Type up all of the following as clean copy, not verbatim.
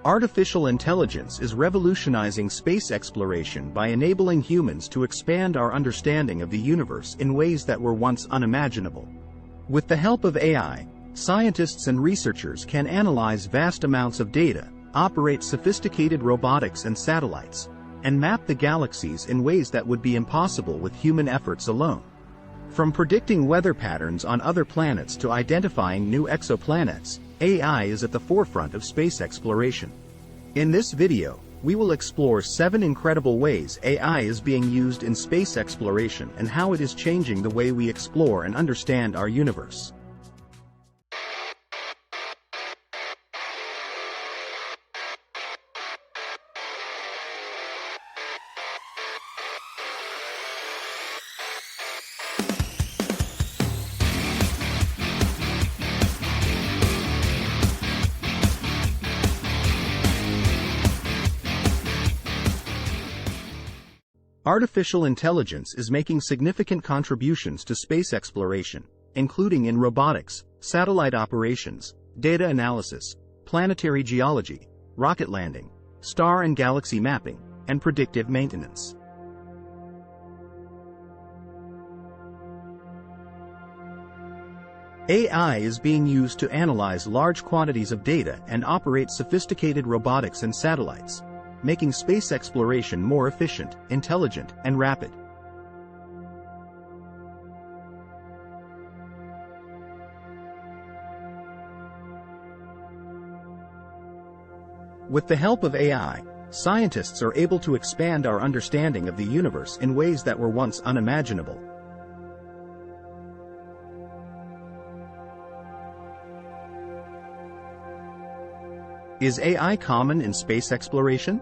Artificial intelligence is revolutionizing space exploration by enabling humans to expand our understanding of the universe in ways that were once unimaginable. With the help of AI, scientists and researchers can analyze vast amounts of data, operate sophisticated robotics and satellites, and map the galaxies in ways that would be impossible with human efforts alone. From predicting weather patterns on other planets to identifying new exoplanets, AI is at the forefront of space exploration. In this video, we will explore 7 incredible ways AI is being used in space exploration and how it is changing the way we explore and understand our universe. Artificial intelligence is making significant contributions to space exploration, including in robotics, satellite operations, data analysis, planetary geology, rocket landing, star and galaxy mapping, and predictive maintenance. AI is being used to analyze large quantities of data and operate sophisticated robotics and satellites, making space exploration more efficient, intelligent, and rapid. With the help of AI, scientists are able to expand our understanding of the universe in ways that were once unimaginable. Is AI common in space exploration?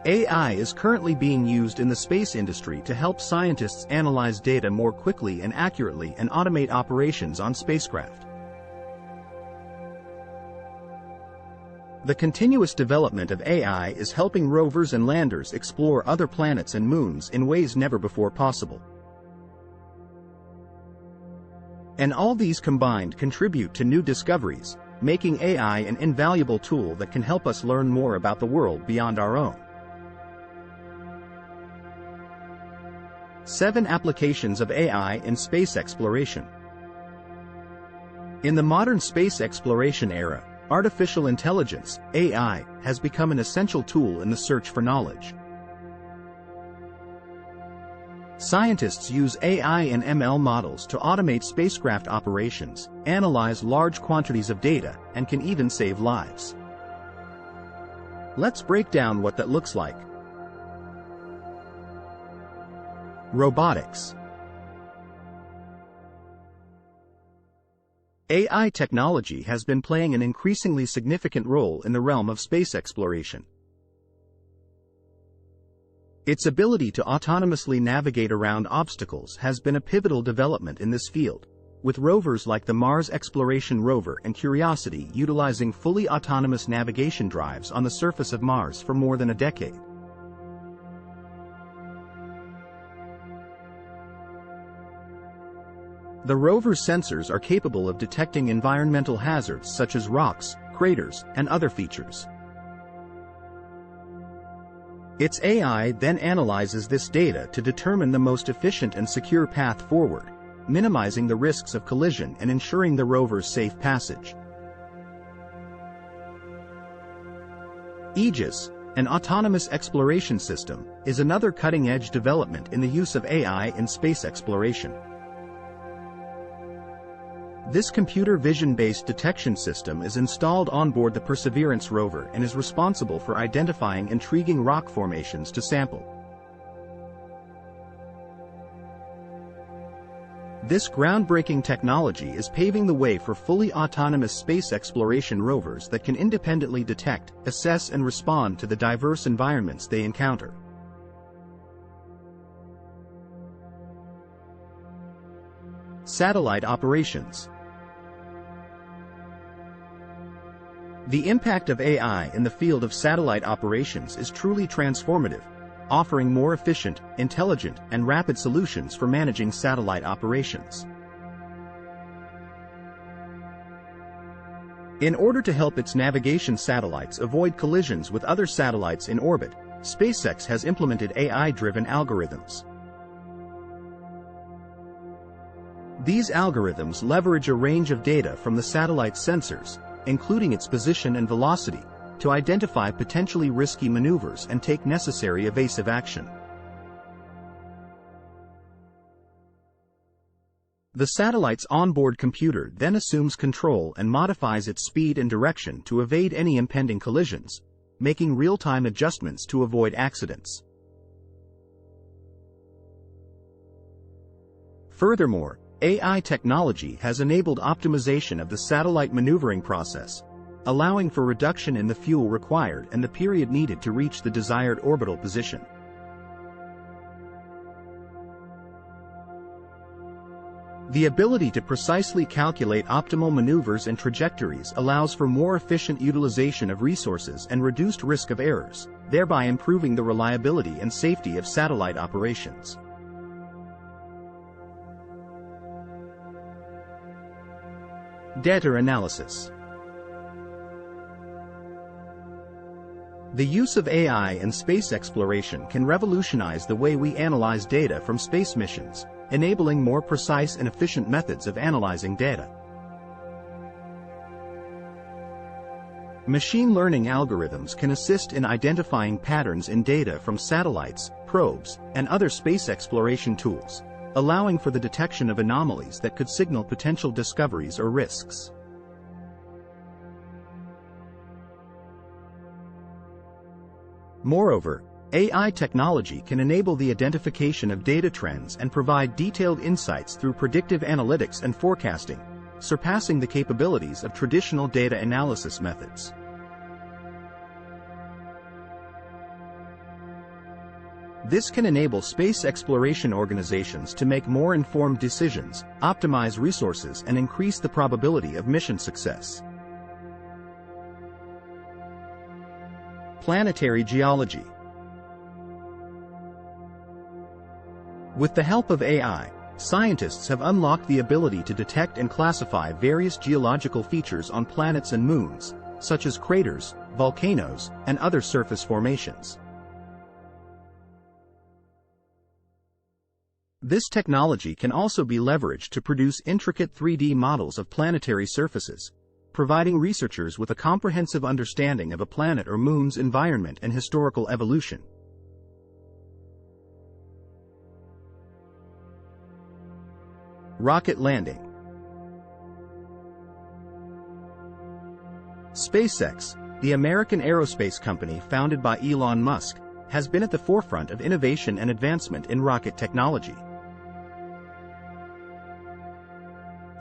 AI is currently being used in the space industry to help scientists analyze data more quickly and accurately and automate operations on spacecraft. The continuous development of AI is helping rovers and landers explore other planets and moons in ways never before possible. And all these combined contribute to new discoveries, making AI an invaluable tool that can help us learn more about the world beyond our own. 7 applications of AI in space exploration. In the modern space exploration era, artificial intelligence, AI, has become an essential tool in the search for knowledge. Scientists use AI and ML models to automate spacecraft operations, analyze large quantities of data, and can even save lives. Let's break down what that looks like. Robotics. AI technology has been playing an increasingly significant role in the realm of space exploration. Its ability to autonomously navigate around obstacles has been a pivotal development in this field, with rovers like the Mars Exploration Rover and Curiosity utilizing fully autonomous navigation drives on the surface of Mars for more than a decade. The rover's sensors are capable of detecting environmental hazards such as rocks, craters, and other features. Its AI then analyzes this data to determine the most efficient and secure path forward, minimizing the risks of collision and ensuring the rover's safe passage. Aegis, an autonomous exploration system, is another cutting-edge development in the use of AI in space exploration. This computer vision-based detection system is installed on board the Perseverance rover and is responsible for identifying intriguing rock formations to sample. This groundbreaking technology is paving the way for fully autonomous space exploration rovers that can independently detect, assess, and respond to the diverse environments they encounter. Satellite operations. The impact of AI in the field of satellite operations is truly transformative, offering more efficient, intelligent, and rapid solutions for managing satellite operations. In order to help its navigation satellites avoid collisions with other satellites in orbit, SpaceX has implemented AI-driven algorithms. These algorithms leverage a range of data from the satellite's sensors, including its position and velocity, to identify potentially risky maneuvers and take necessary evasive action. The satellite's onboard computer then assumes control and modifies its speed and direction to evade any impending collisions, making real-time adjustments to avoid accidents. Furthermore, AI technology has enabled optimization of the satellite maneuvering process, allowing for reduction in the fuel required and the period needed to reach the desired orbital position. The ability to precisely calculate optimal maneuvers and trajectories allows for more efficient utilization of resources and reduced risk of errors, thereby improving the reliability and safety of satellite operations. Data analysis. The use of AI in space exploration can revolutionize the way we analyze data from space missions, enabling more precise and efficient methods of analyzing data. Machine learning algorithms can assist in identifying patterns in data from satellites, probes, and other space exploration tools, allowing for the detection of anomalies that could signal potential discoveries or risks. Moreover, AI technology can enable the identification of data trends and provide detailed insights through predictive analytics and forecasting, surpassing the capabilities of traditional data analysis methods. This can enable space exploration organizations to make more informed decisions, optimize resources, and increase the probability of mission success. Planetary geology. With the help of AI, scientists have unlocked the ability to detect and classify various geological features on planets and moons, such as craters, volcanoes, and other surface formations. This technology can also be leveraged to produce intricate 3D models of planetary surfaces, providing researchers with a comprehensive understanding of a planet or moon's environment and historical evolution. Rocket landing. SpaceX, the American aerospace company founded by Elon Musk, has been at the forefront of innovation and advancement in rocket technology.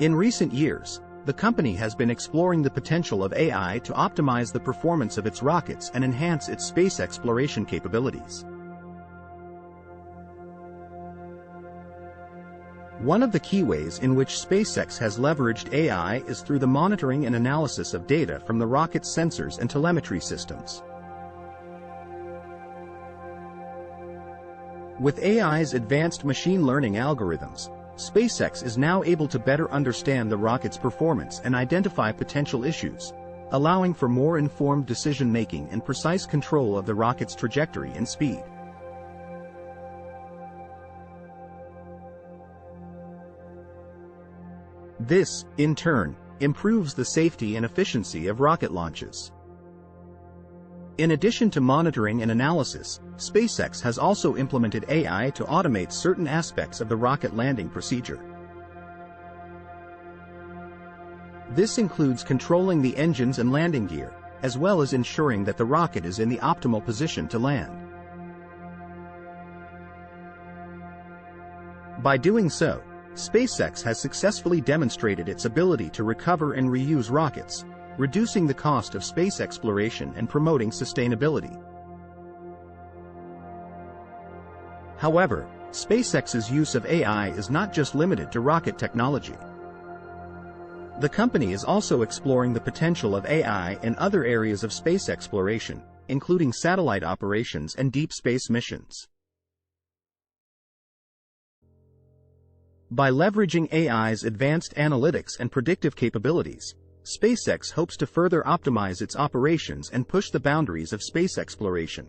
In recent years, the company has been exploring the potential of AI to optimize the performance of its rockets and enhance its space exploration capabilities. One of the key ways in which SpaceX has leveraged AI is through the monitoring and analysis of data from the rocket's sensors and telemetry systems. With AI's advanced machine learning algorithms, SpaceX is now able to better understand the rocket's performance and identify potential issues, allowing for more informed decision-making and precise control of the rocket's trajectory and speed. This, in turn, improves the safety and efficiency of rocket launches. In addition to monitoring and analysis, SpaceX has also implemented AI to automate certain aspects of the rocket landing procedure. This includes controlling the engines and landing gear, as well as ensuring that the rocket is in the optimal position to land. By doing so, SpaceX has successfully demonstrated its ability to recover and reuse rockets, reducing the cost of space exploration and promoting sustainability. However, SpaceX's use of AI is not just limited to rocket technology. The company is also exploring the potential of AI in other areas of space exploration, including satellite operations and deep space missions. By leveraging AI's advanced analytics and predictive capabilities, SpaceX hopes to further optimize its operations and push the boundaries of space exploration.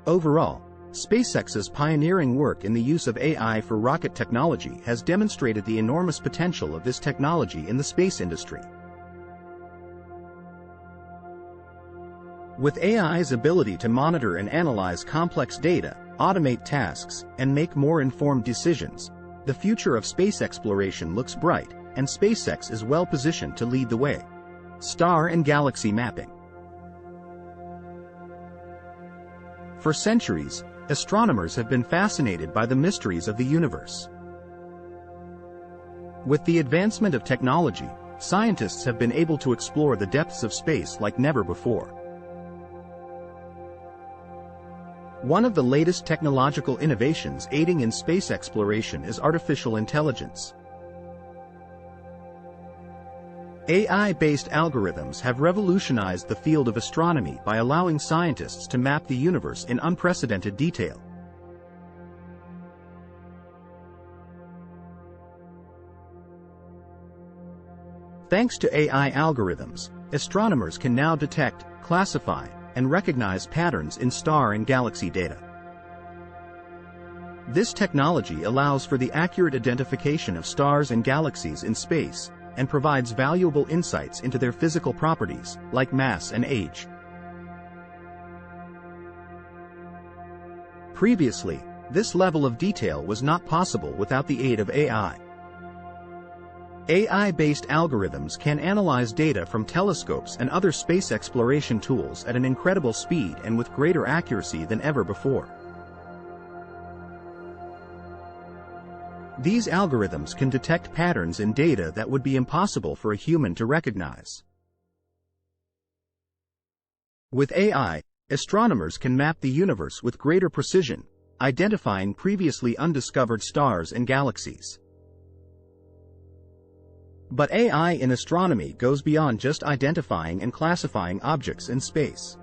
Overall, SpaceX's pioneering work in the use of AI for rocket technology has demonstrated the enormous potential of this technology in the space industry. With AI's ability to monitor and analyze complex data, automate tasks, and make more informed decisions, the future of space exploration looks bright, and SpaceX is well positioned to lead the way. Star and galaxy mapping. For centuries, astronomers have been fascinated by the mysteries of the universe. With the advancement of technology, scientists have been able to explore the depths of space like never before. One of the latest technological innovations aiding in space exploration is artificial intelligence. AI-based algorithms have revolutionized the field of astronomy by allowing scientists to map the universe in unprecedented detail. Thanks to AI algorithms, astronomers can now detect, classify, and recognize patterns in star and galaxy data. This technology allows for the accurate identification of stars and galaxies in space, and provides valuable insights into their physical properties, like mass and age. Previously, this level of detail was not possible without the aid of AI. AI-based algorithms can analyze data from telescopes and other space exploration tools at an incredible speed and with greater accuracy than ever before. These algorithms can detect patterns in data that would be impossible for a human to recognize. With AI, astronomers can map the universe with greater precision, identifying previously undiscovered stars and galaxies. But AI in astronomy goes beyond just identifying and classifying objects in space.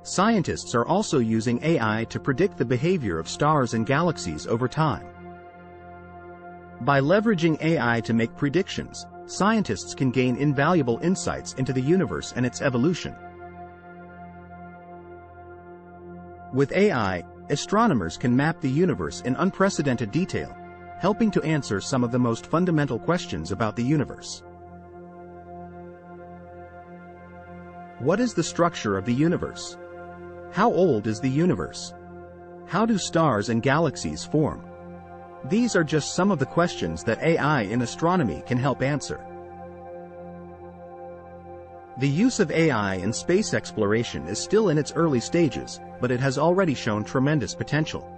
Scientists are also using AI to predict the behavior of stars and galaxies over time. By leveraging AI to make predictions, scientists can gain invaluable insights into the universe and its evolution. With AI, astronomers can map the universe in unprecedented detail, helping to answer some of the most fundamental questions about the universe. What is the structure of the universe? How old is the universe? How do stars and galaxies form? These are just some of the questions that AI in astronomy can help answer. The use of AI in space exploration is still in its early stages, but it has already shown tremendous potential.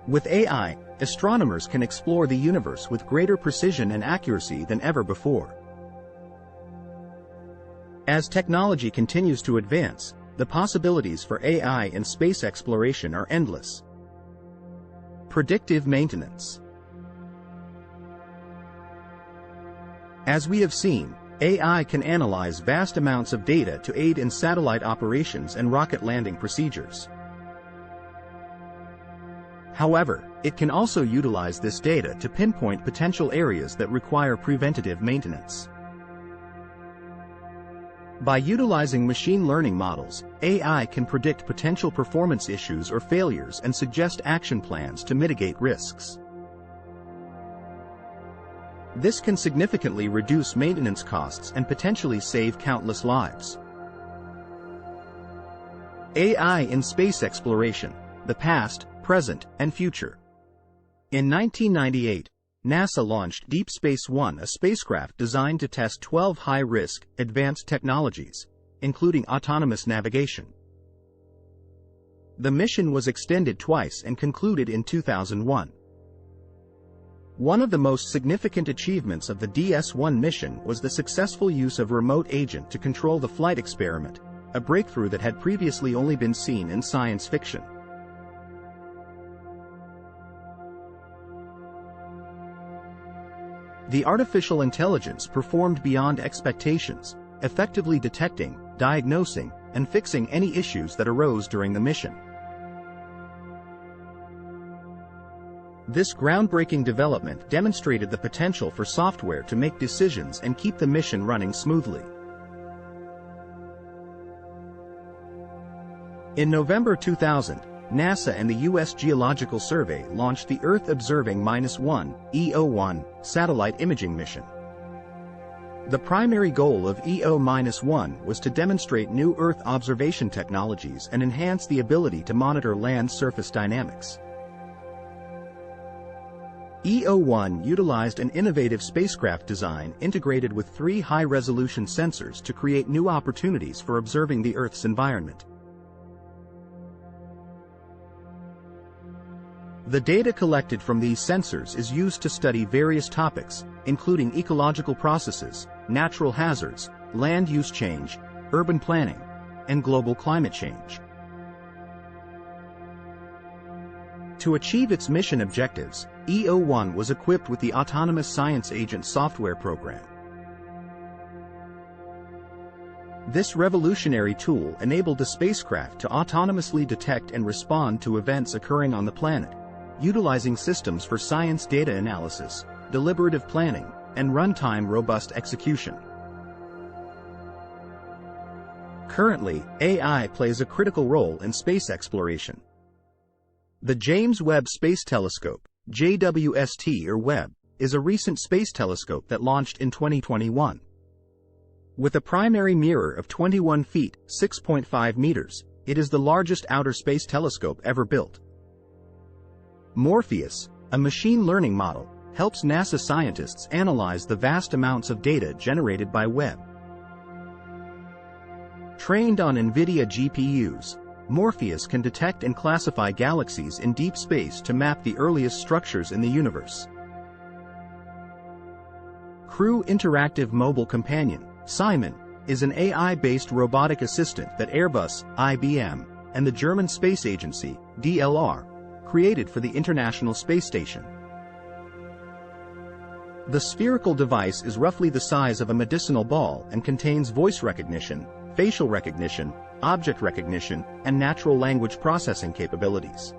With AI, astronomers can explore the universe with greater precision and accuracy than ever before. As technology continues to advance, the possibilities for AI in space exploration are endless. Predictive maintenance. As we have seen, AI can analyze vast amounts of data to aid in satellite operations and rocket landing procedures. However, it can also utilize this data to pinpoint potential areas that require preventative maintenance. By utilizing machine learning models, AI can predict potential performance issues or failures and suggest action plans to mitigate risks. This can significantly reduce maintenance costs and potentially save countless lives. AI in space exploration: the past, present, and future. In 1998, NASA launched Deep Space One, a spacecraft designed to test 12 high-risk, advanced technologies, including autonomous navigation. The mission was extended twice and concluded in 2001. One of the most significant achievements of the DS-1 mission was the successful use of remote agent to control the flight experiment, a breakthrough that had previously only been seen in science fiction. The artificial intelligence performed beyond expectations, effectively detecting, diagnosing, and fixing any issues that arose during the mission. This groundbreaking development demonstrated the potential for software to make decisions and keep the mission running smoothly. In November 2000, NASA and the U.S. Geological Survey launched the Earth Observing -1 (EO1) satellite imaging mission. The primary goal of EO-1 was to demonstrate new Earth observation technologies and enhance the ability to monitor land surface dynamics. EO-1 utilized an innovative spacecraft design integrated with 3 high-resolution sensors to create new opportunities for observing the Earth's environment. The data collected from these sensors is used to study various topics, including ecological processes, natural hazards, land use change, urban planning, and global climate change. To achieve its mission objectives, EO-1 was equipped with the Autonomous Science Agent software program. This revolutionary tool enabled the spacecraft to autonomously detect and respond to events occurring on the planet, utilizing systems for science data analysis, deliberative planning, and runtime robust execution. Currently, AI plays a critical role in space exploration. The James Webb Space Telescope, JWST or Webb, is a recent space telescope that launched in 2021. With a primary mirror of 21 feet, 6.5 meters, it is the largest outer space telescope ever built. Morpheus, a machine learning model, helps NASA scientists analyze the vast amounts of data generated by Webb. Trained on NVIDIA GPUs, Morpheus can detect and classify galaxies in deep space to map the earliest structures in the universe. Crew Interactive Mobile Companion, Simon, is an AI-based robotic assistant that Airbus, IBM, and the German Space Agency, DLR, created for the International Space Station. The spherical device is roughly the size of a medicinal ball and contains voice recognition, facial recognition, object recognition, and natural language processing capabilities.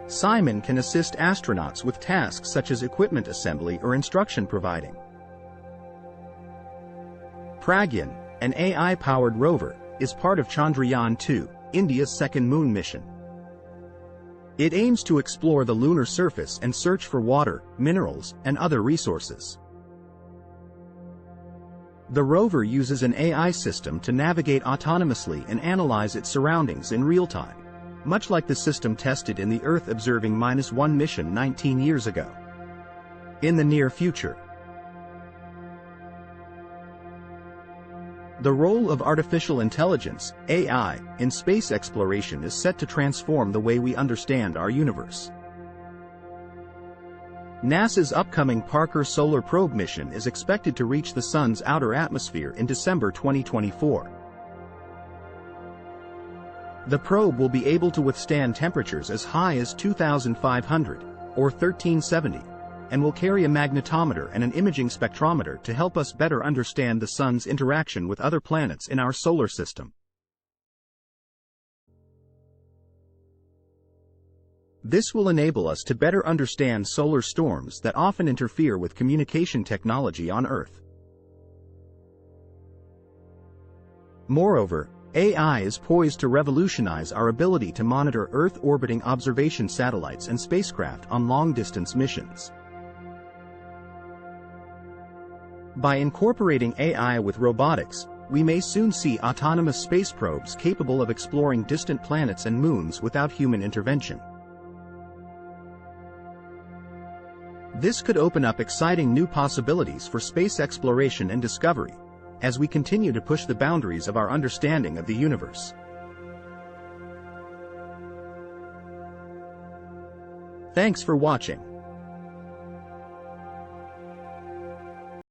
Simon can assist astronauts with tasks such as equipment assembly or instruction providing. Pragyan, an AI-powered rover, is part of Chandrayaan-2, India's second moon mission. It aims to explore the lunar surface and search for water, minerals, and other resources. The rover uses an AI system to navigate autonomously and analyze its surroundings in real time, much like the system tested in the Earth Observing -1 mission 19 years ago. In the near future, the role of artificial intelligence, AI, in space exploration is set to transform the way we understand our universe. NASA's upcoming Parker Solar Probe mission is expected to reach the Sun's outer atmosphere in December 2024. The probe will be able to withstand temperatures as high as 2,500, or 1370, and will carry a magnetometer and an imaging spectrometer to help us better understand the Sun's interaction with other planets in our solar system. This will enable us to better understand solar storms that often interfere with communication technology on Earth. Moreover, AI is poised to revolutionize our ability to monitor Earth-orbiting observation satellites and spacecraft on long-distance missions. By incorporating AI with robotics, we may soon see autonomous space probes capable of exploring distant planets and moons without human intervention. This could open up exciting new possibilities for space exploration and discovery, as we continue to push the boundaries of our understanding of the universe. Thanks for watching.